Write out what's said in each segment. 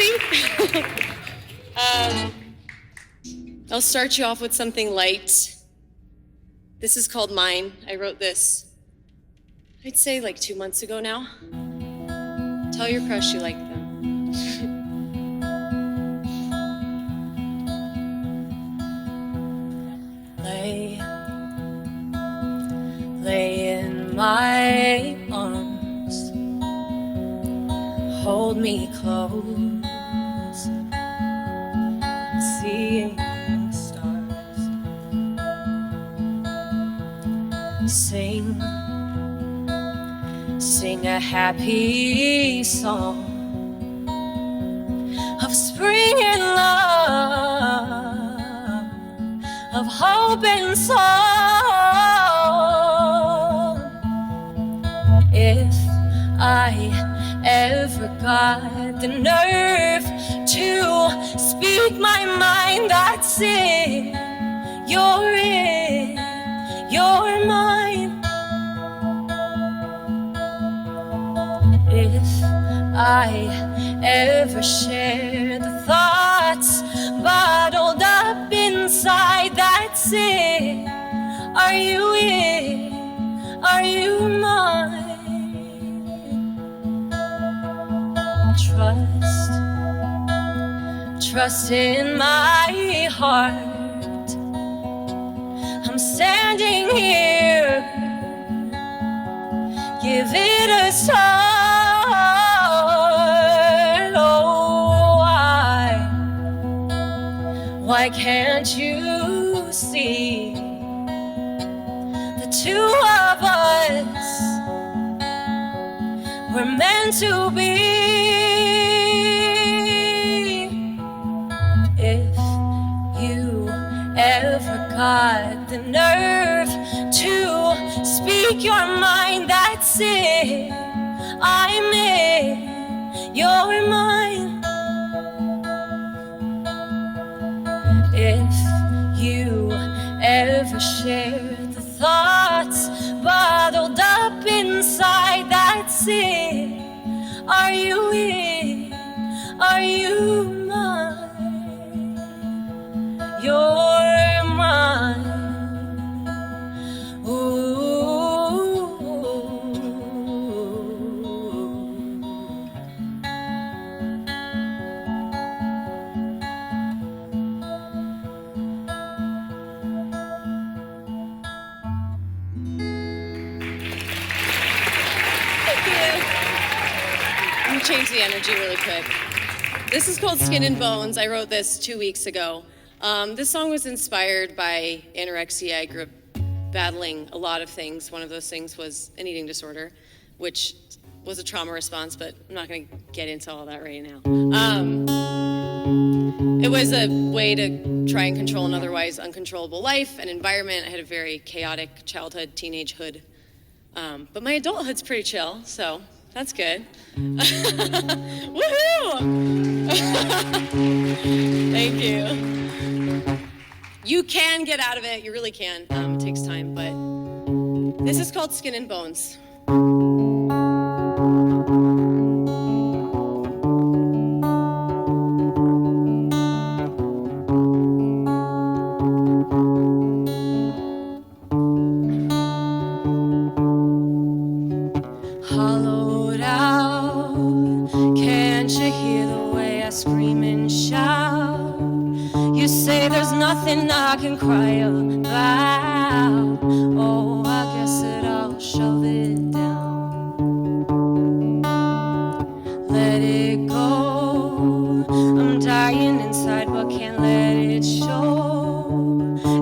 ready? I'll start you off with something light. This is called Mine. I wrote this, I'd say like 2 months ago now. Tell your crush you like them. Lay in my arms, hold me close, seeing stars, sing a happy song of spring and love, of hope and song. If I ever got the nerve to speak my mind, that's it. You're mine. If I ever share the thoughts bottled up inside, that's it. Are you it? Are you mine? Trust in my heart. I'm standing here. Give it a start. Oh, why can't you see the two of us? We're meant to be. If you ever got the nerve to speak your mind, that's it. I'm it. You're mine. If you ever share the thoughts bottled up inside, that's it. Are you it? Are you mine? You're mine. Change the energy really quick. This is called Skin and Bones. I wrote this 2 weeks ago. This song was inspired by anorexia. I grew up battling a lot of things. One of those things was an eating disorder, which was a trauma response, but I'm not going to get into all that right now. It was a way to try and control an otherwise uncontrollable life and environment. I had a very chaotic childhood, teenagehood. But my adulthood's pretty chill, so that's good. Woohoo! Thank you. You can get out of it, you really can. It takes time, but this is called Skin and Bones. Nothing I can cry about. Oh, I guess that I'll shove it down. Let it go. I'm dying inside, but can't let it show.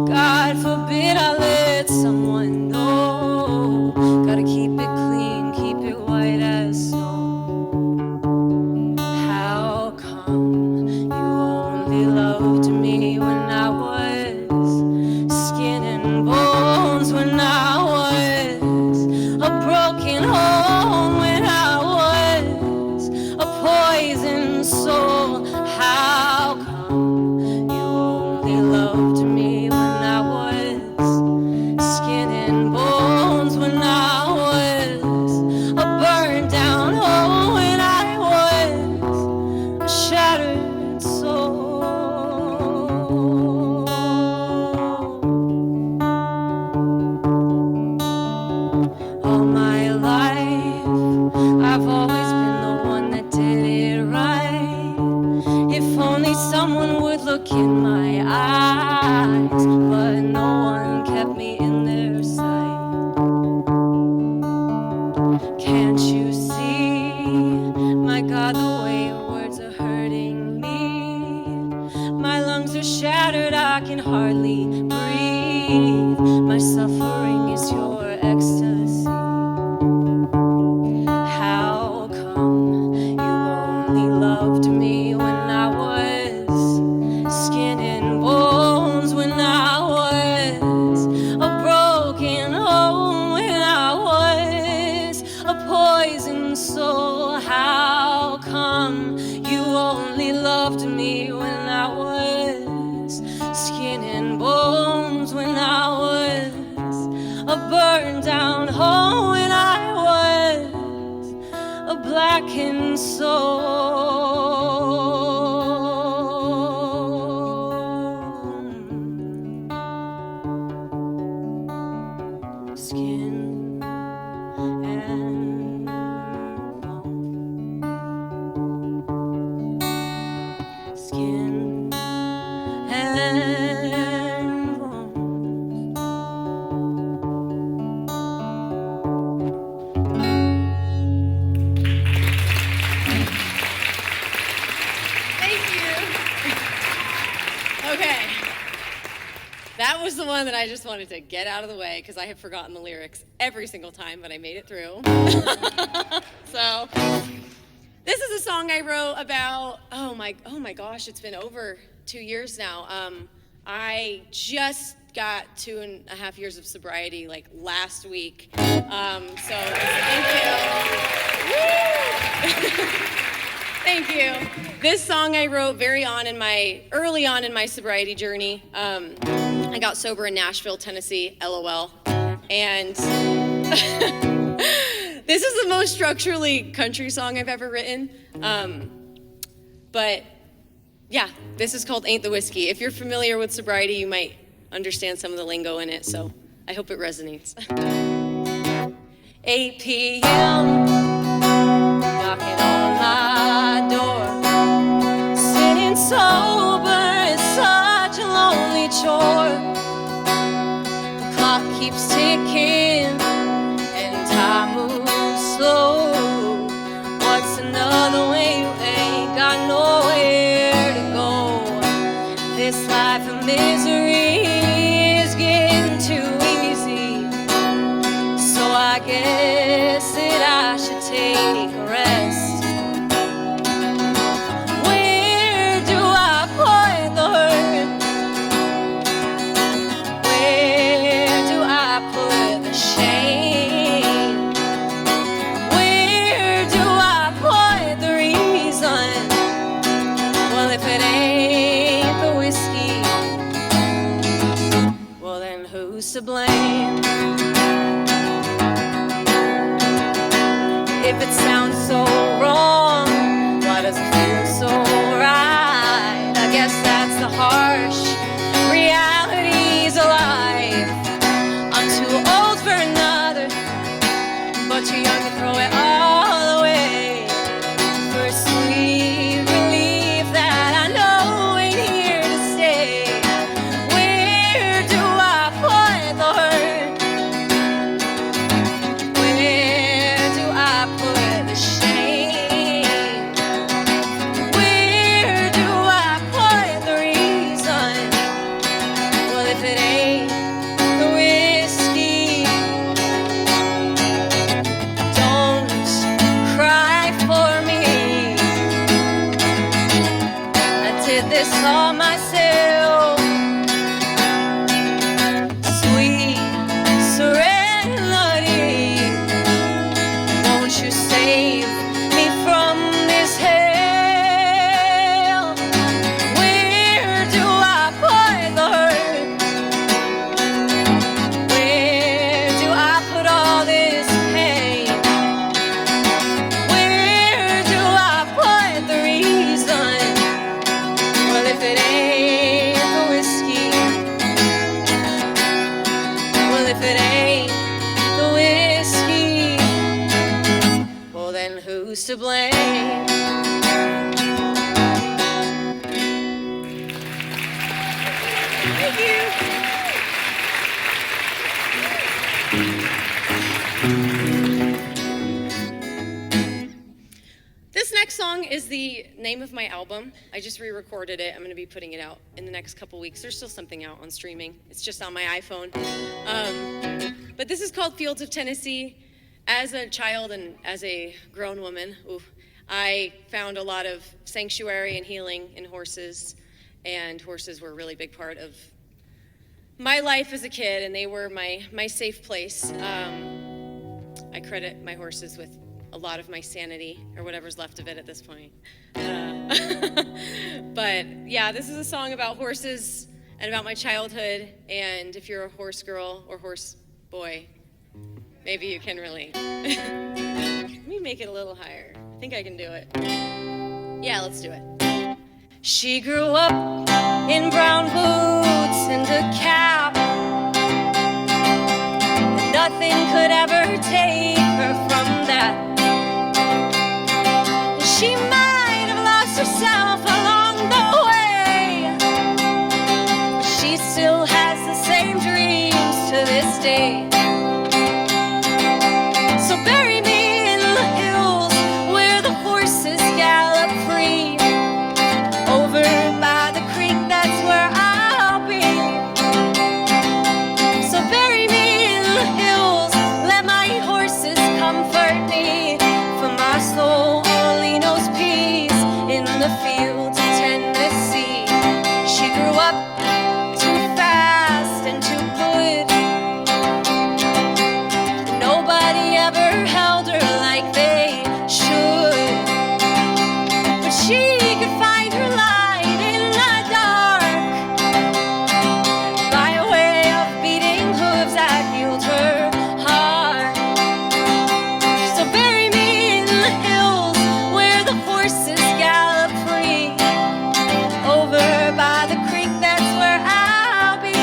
God forbid I let someone know. Gotta keep it clean, keep it white as snow. How come you only loved me when I was skin and bones, when I was a broken home, when I was a poison soul? How come you only only someone would look in my eyes, but no one kept me in their sight. Can't you see, my God, the way your words are hurting me? My lungs are shattered, I can hardly breathe. My suffering is your ecstasy. How come you only loved me when I was skin and bones, when I was a broken home, when I was a poison soul? How come you only loved me when I was skin and bones, when I was a burned down home, when I was a blackened soul? Skin and bone, skin and bone. Thank you. Okay. That was the one that I just wanted to get out of the way because I have forgotten the lyrics every single time, but I made it through. So, this is a song I wrote about, oh my gosh, it's been over 2 years now. I just got 2.5 years of sobriety like last week. So thank you. Thank you. This song I wrote early on in my sobriety journey. I got sober in Nashville, Tennessee, LOL. And this is the most structurally country song I've ever written. But yeah, this is called Ain't the Whiskey. If you're familiar with sobriety, you might understand some of the lingo in it, so I hope it resonates. 8 p.m., knocking on my door, sitting sober is such a lonely chore. The clock keeps ticking and time moves slow. What's another way? You ain't got nowhere to go. This life of misery is getting too easy, so I guess that I should take a rest. Where do I put the hurt? Where do I put the shame? Where do I put the reason? Well, if it ain't the whiskey, well then who's to blame? If it sounds so wrong, why does it feel so right? I guess that's the harsh realities of life. I'm too old for another, but too young to throw it all away for a sweet relief that I know ain't here to stay. Where do I put the hurt? Where do I put the shame? Where do I put the reason? Well, if it ain't the whiskey, don't cry for me. I did this all myself. Sweet serenity, won't you save me from this hell? Where do I put the hurt? Where do I put all this pain? Where do I put the reason? Well, if it ain't the whiskey, well, if it ain't the whiskey, well then who's to blame? song is the name of my album. I just re-recorded it. I'm going to be putting it out in the next couple weeks. There's still something out on streaming. It's just on my iPhone. But this is called Fields of Tennessee. As a child and as a grown woman, I found a lot of sanctuary and healing in horses, and horses were a really big part of my life as a kid, and they were my safe place. I credit my horses with a lot of my sanity, or whatever's left of it at this point. But yeah, this is a song about horses and about my childhood, and if you're a horse girl or horse boy, maybe you can relate. Let me make it a little higher. I think I can do it. Yeah, let's do it. She grew up in brown boots and a cap. Nothing could ever take her from that. She might have lost herself along the way, but she still has the same dreams to this day. So bury me in the hills where the horses gallop free. Over by the creek, that's where I'll be. So bury me in the hills, let my horses comfort me. For my soul only knows peace in the fields of Tennessee. She grew up too fast and too good. Nobody ever held her like they should. But she could find her light in the dark by way of beating hooves that healed her heart. So bury me in the hills where the horses gallop free. Over by the creek, that's where I'll be.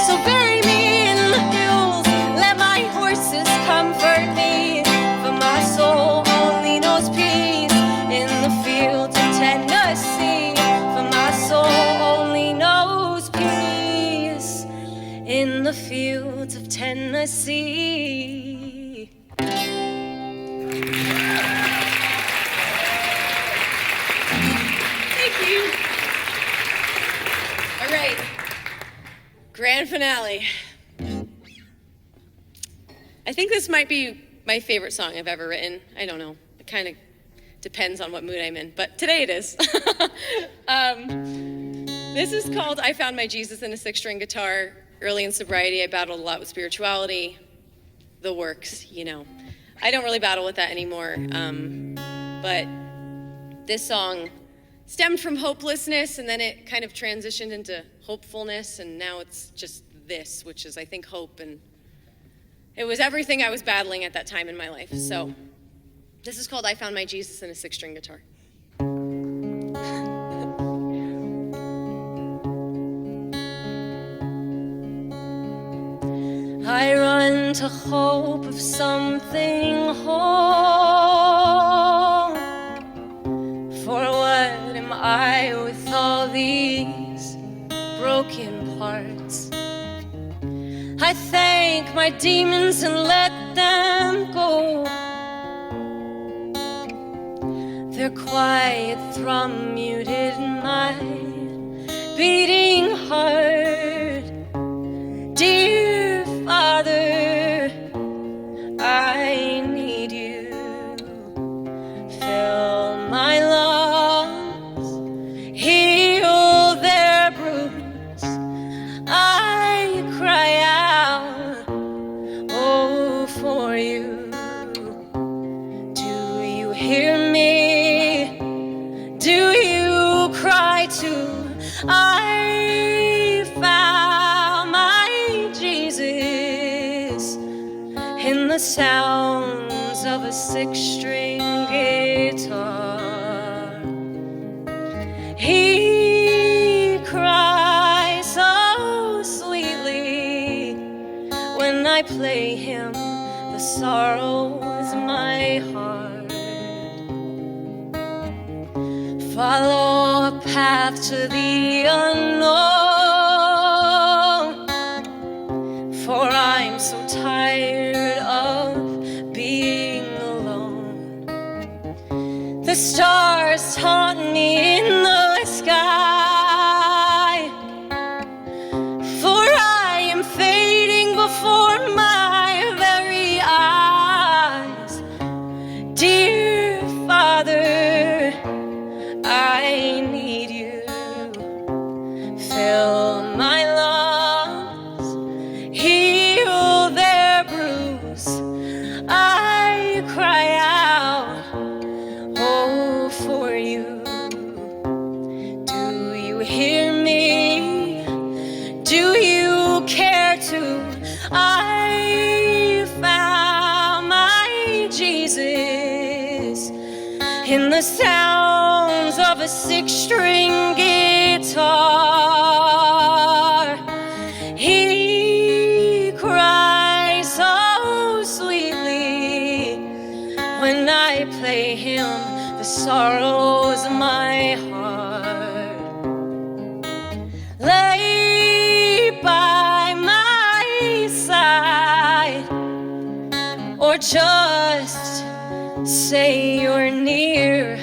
So bury me in the hills, let my horses comfort me. For my soul only knows peace in the fields of Tennessee. For my soul only knows peace in the fields of Tennessee. Thank you. All right, grand finale. I think this might be my favorite song I've ever written. I don't know. It kind of depends on what mood I'm in, but today it is. This is called I Found My Jesus in a Six-String Guitar. Early in sobriety, I battled a lot with spirituality, the works, you know. I don't really battle with that anymore, but this song stemmed from hopelessness, and then it kind of transitioned into hopefulness, and now it's just this, which is, I think, hope, and it was everything I was battling at that time in my life. So this is called I Found My Jesus in a Six-String Guitar. I run to hope of something whole. For what am I with all these broken parts? I thank my demons and let them go. Their quiet thrum muted my beating heart. Dear Father, I need you. Fill my lungs, heal their bruise. I cry out, oh, for you. Do you hear me? Do you cry too? I found my Jesus in the sounds of a six-string guitar. He cries so sweetly when I play him. The sorrow is my heart. Follow a path to the unknown, for I'm so tired of being alone. stars taunt me in the sky, for I am fading before my very eyes. Dear Father, I need you. Fill my lungs, heal their bruise. I cry out, oh, for you. Do you hear me? Do you care to? I found my Jesus in the sounds of a six-string guitar. He cries so sweetly when I play him the sorrows of my heart. Lay by my side, or just say you're near.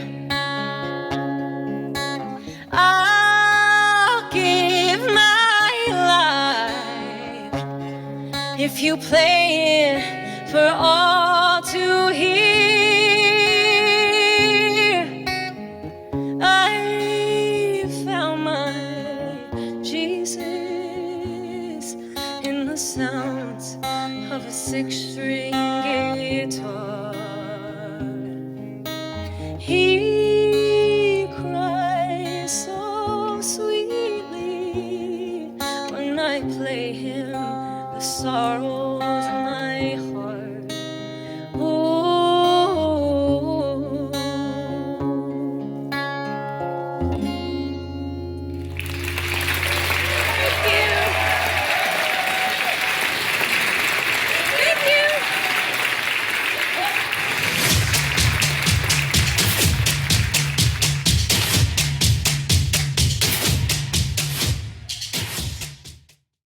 I'll give my life if you play it for all